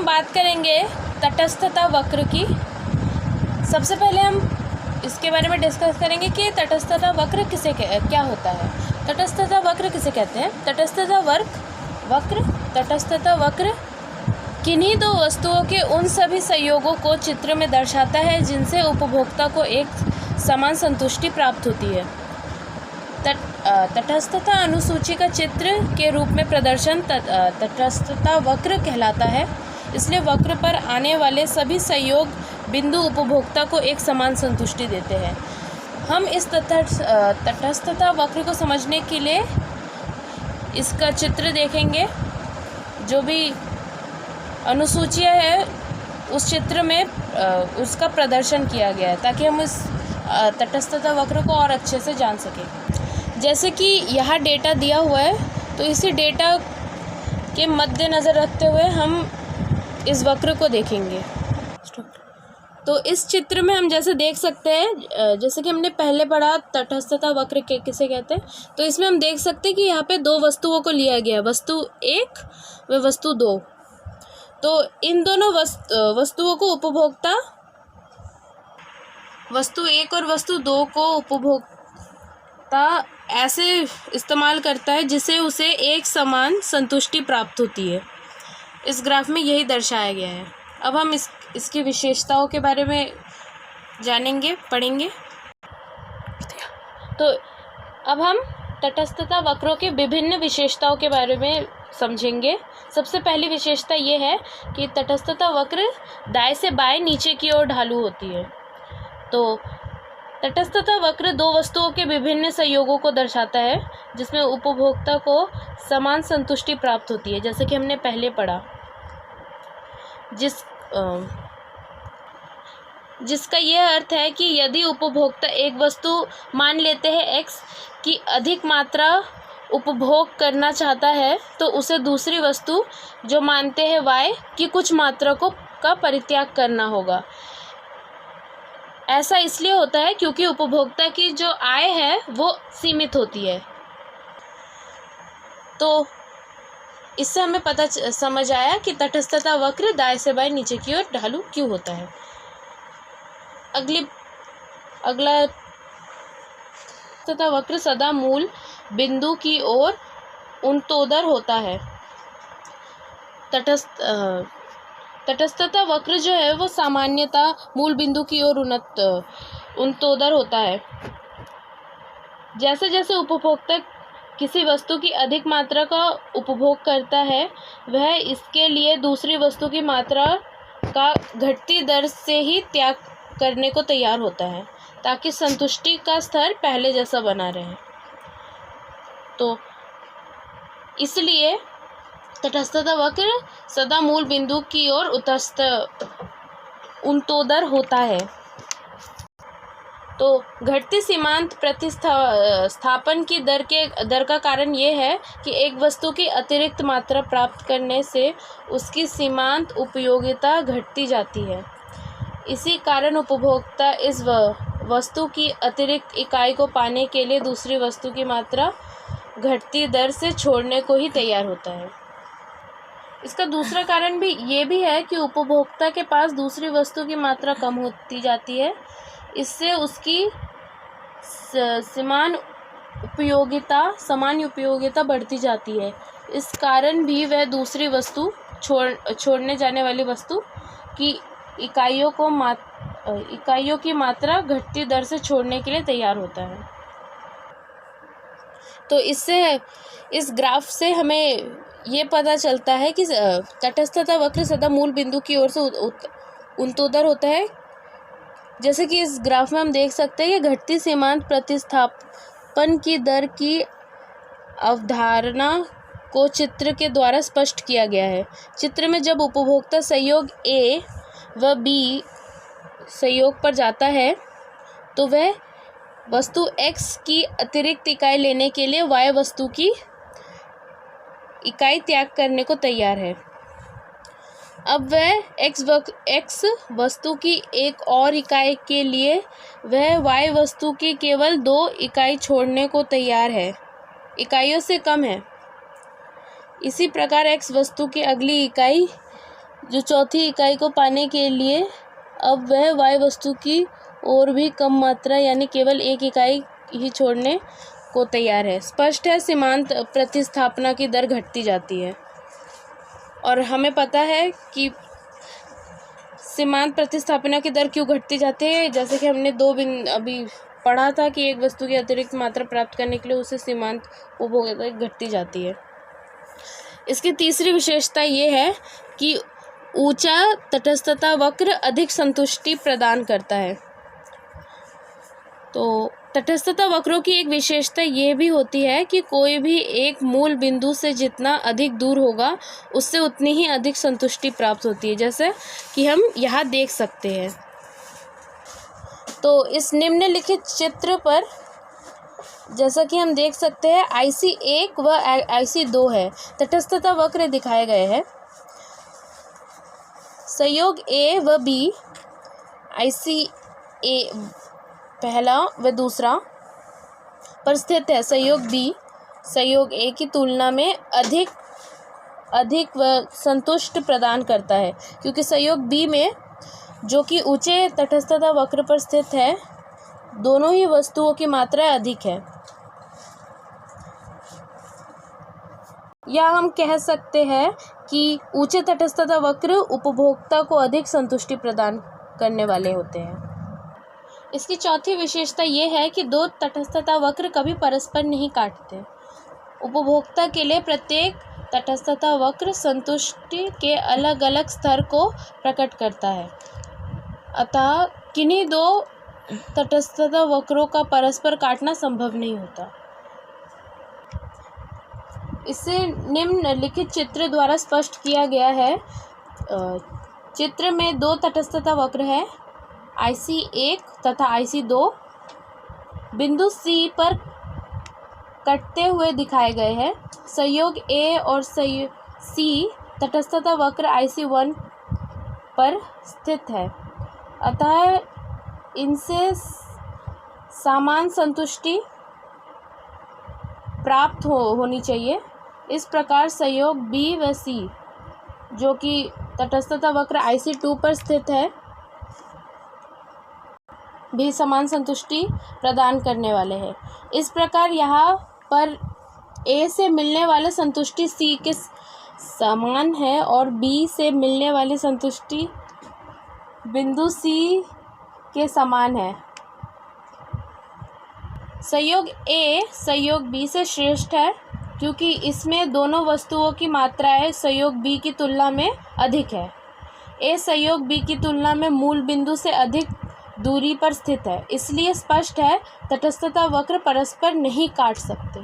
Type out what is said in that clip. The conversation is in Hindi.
हम बात करेंगे तटस्थता वक्र की। सबसे पहले हम इसके बारे में डिस्कस करेंगे कि तटस्थता वक्र क्या होता है। तटस्थता वक्र किसे कहते हैं? तटस्थता वक्र किन्हीं दो वस्तुओं के उन सभी संयोगों को चित्र में दर्शाता है जिनसे उपभोक्ता को एक समान संतुष्टि प्राप्त होती है। तटस्थता अनुसूची का चित्र के रूप में प्रदर्शन तटस्थता वक्र कहलाता है। इसलिए वक्र पर आने वाले सभी संयोग बिंदु उपभोक्ता को एक समान संतुष्टि देते हैं। हम इस तटस्थता वक्र को समझने के लिए इसका चित्र देखेंगे। जो भी अनुसूचियाँ है उस चित्र में उसका प्रदर्शन किया गया है ताकि हम इस तटस्थता वक्र को और अच्छे से जान सकें। जैसे कि यहाँ डेटा दिया हुआ है, तो इसी डेटा के मद्देनज़र रखते हुए हम इस वक्र को देखेंगे। तो इस चित्र में हम जैसे देख सकते हैं, जैसे कि हमने पहले पढ़ा तटस्थता वक्र किसे कहते हैं, तो इसमें हम देख सकते हैं कि यहाँ पे दो वस्तुओं को लिया गया है, वस्तु एक व वस्तु दो। तो इन दोनों वस्तुओं को उपभोक्ता वस्तु एक और वस्तु दो को उपभोक्ता ऐसे इस्तेमाल करता है जिससे उसे एक समान संतुष्टि प्राप्त होती है। इस ग्राफ में यही दर्शाया गया है। अब हम इसकी विशेषताओं के बारे में जानेंगे, पढ़ेंगे। तो अब हम तटस्थता वक्रों के विभिन्न विशेषताओं के बारे में समझेंगे। सबसे पहली विशेषता ये है कि तटस्थता वक्र दाएं से बाएं नीचे की ओर ढालू होती है। तो तटस्थता वक्र दो वस्तुओं के विभिन्न संयोगों को दर्शाता है जिसमें उपभोक्ता को समान संतुष्टि प्राप्त होती है, जैसे कि हमने पहले पढ़ा। जिसका यह अर्थ है कि यदि उपभोक्ता एक वस्तु मान लेते हैं x की अधिक मात्रा उपभोग करना चाहता है, तो उसे दूसरी वस्तु जो मानते हैं y की कुछ मात्रा का परित्याग करना होगा। ऐसा इसलिए होता है क्योंकि उपभोक्ता की जो आय है वो सीमित होती है। तो इससे हमें समझ आया कि तटस्थता वक्र दाएं से बाएं नीचे की ओर ढालू क्यों होता है। अगला तटस्थता वक्र सदा मूल बिंदु की ओर उन्नतोदर होता है। तटस्थता वक्र जो है वो सामान्यतः मूल बिंदु की ओर उन्नतोदर होता है। जैसे जैसे उपभोक्ता किसी वस्तु की अधिक मात्रा का उपभोग करता है, वह इसके लिए दूसरी वस्तु की मात्रा का घटती दर से ही त्याग करने को तैयार होता है ताकि संतुष्टि का स्तर पहले जैसा बना रहे। तो इसलिए तटस्थता वक्र सदा मूल बिंदु की ओर उन्नतोदर होता है। तो घटती सीमांत प्रतिस्थापन की दर का कारण ये है कि एक वस्तु की अतिरिक्त मात्रा प्राप्त करने से उसकी सीमांत उपयोगिता घटती जाती है। इसी कारण उपभोक्ता इस वस्तु की अतिरिक्त इकाई को पाने के लिए दूसरी वस्तु की मात्रा घटती दर से छोड़ने को ही तैयार होता है। इसका दूसरा कारण भी ये भी है कि उपभोक्ता के पास दूसरी वस्तु की मात्रा कम होती जाती है। इससे उसकी समान उपयोगिता बढ़ती जाती है। इस कारण भी वह दूसरी वस्तु छोड़ने जाने वाली वस्तु की इकाइयों की मात्रा घटती दर से छोड़ने के लिए तैयार होता है। तो इस ग्राफ से हमें ये पता चलता है कि तटस्थता वक्र सदा मूल बिंदु की ओर से उन्नतोदर होता है। जैसे कि इस ग्राफ में हम देख सकते हैं कि घटती सीमांत प्रतिस्थापन की दर की अवधारणा को चित्र के द्वारा स्पष्ट किया गया है। चित्र में जब उपभोक्ता संयोग A व B संयोग पर जाता है तो वह वस्तु X की अतिरिक्त इकाई लेने के लिए Y वस्तु की इकाई त्याग करने को तैयार है। अब वह X वस्तु की एक और इकाई के लिए वह Y वस्तु की केवल 2 इकाई छोड़ने को तैयार है, इकाइयों से कम है। इसी प्रकार X वस्तु की अगली इकाई जो चौथी इकाई को पाने के लिए अब वह y वस्तु की और भी कम मात्रा यानी केवल एक इकाई ही छोड़ने को तैयार है। स्पष्ट है सीमांत प्रतिस्थापना की दर घटती जाती है और हमें पता है कि सीमांत प्रतिस्थापना की दर क्यों घटती जाती है। जैसे कि हमने अभी पढ़ा था कि एक वस्तु की अतिरिक्त मात्रा प्राप्त करने के लिए उसे सीमांत उपभोक्ता घटती जाती है। इसकी तीसरी विशेषता ये है कि ऊंचा तटस्थता वक्र अधिक संतुष्टि प्रदान करता है। तो तटस्थता वक्रों की एक विशेषता ये भी होती है कि कोई भी एक मूल बिंदु से जितना अधिक दूर होगा उससे उतनी ही अधिक संतुष्टि प्राप्त होती है, जैसे कि हम यहाँ देख सकते हैं। तो इस निम्नलिखित चित्र पर जैसा कि हम देख सकते हैं IC1 व IC2 है, तटस्थता वक्र दिखाए गए हैं। संयोग A व B, IC पहला व दूसरा पर स्थित है। संयोग B संयोग A की तुलना में अधिक व संतुष्ट प्रदान करता है, क्योंकि संयोग B में जो कि ऊंचे तटस्थता वक्र पर स्थित है दोनों ही वस्तुओं की मात्रा अधिक है। या हम कह सकते हैं कि ऊंचे तटस्थता वक्र उपभोक्ता को अधिक संतुष्टि प्रदान करने वाले होते हैं। इसकी चौथी विशेषता ये है कि दो तटस्थता वक्र कभी परस्पर नहीं काटते। उपभोक्ता के लिए प्रत्येक तटस्थता वक्र संतुष्टि के अलग अलग स्तर को प्रकट करता है, अतः किन्हीं दो तटस्थता वक्रों का परस्पर काटना संभव नहीं होता। इसे निम्नलिखित चित्र द्वारा स्पष्ट किया गया है। चित्र में दो तटस्थता वक्र है, IC1 तथा IC2 बिंदु C पर कटते हुए दिखाए गए हैं। संयोग A और संयोग C तटस्थता वक्र IC1 पर स्थित है, अतः इनसे समान संतुष्टि प्राप्त होनी चाहिए। इस प्रकार संयोग B व C जो कि तटस्थता वक्र IC2 पर स्थित है भी समान संतुष्टि प्रदान करने वाले हैं। इस प्रकार यहाँ पर A से मिलने वाले संतुष्टि C के समान है और B से मिलने वाली संतुष्टि बिंदु C के समान है। संयोग A संयोग B से श्रेष्ठ है क्योंकि इसमें दोनों वस्तुओं की मात्राएं संयोग B की तुलना में अधिक है। A संयोग B की तुलना में मूल बिंदु से अधिक दूरी पर स्थित है, इसलिए स्पष्ट है तटस्थता वक्र परस्पर नहीं काट सकते।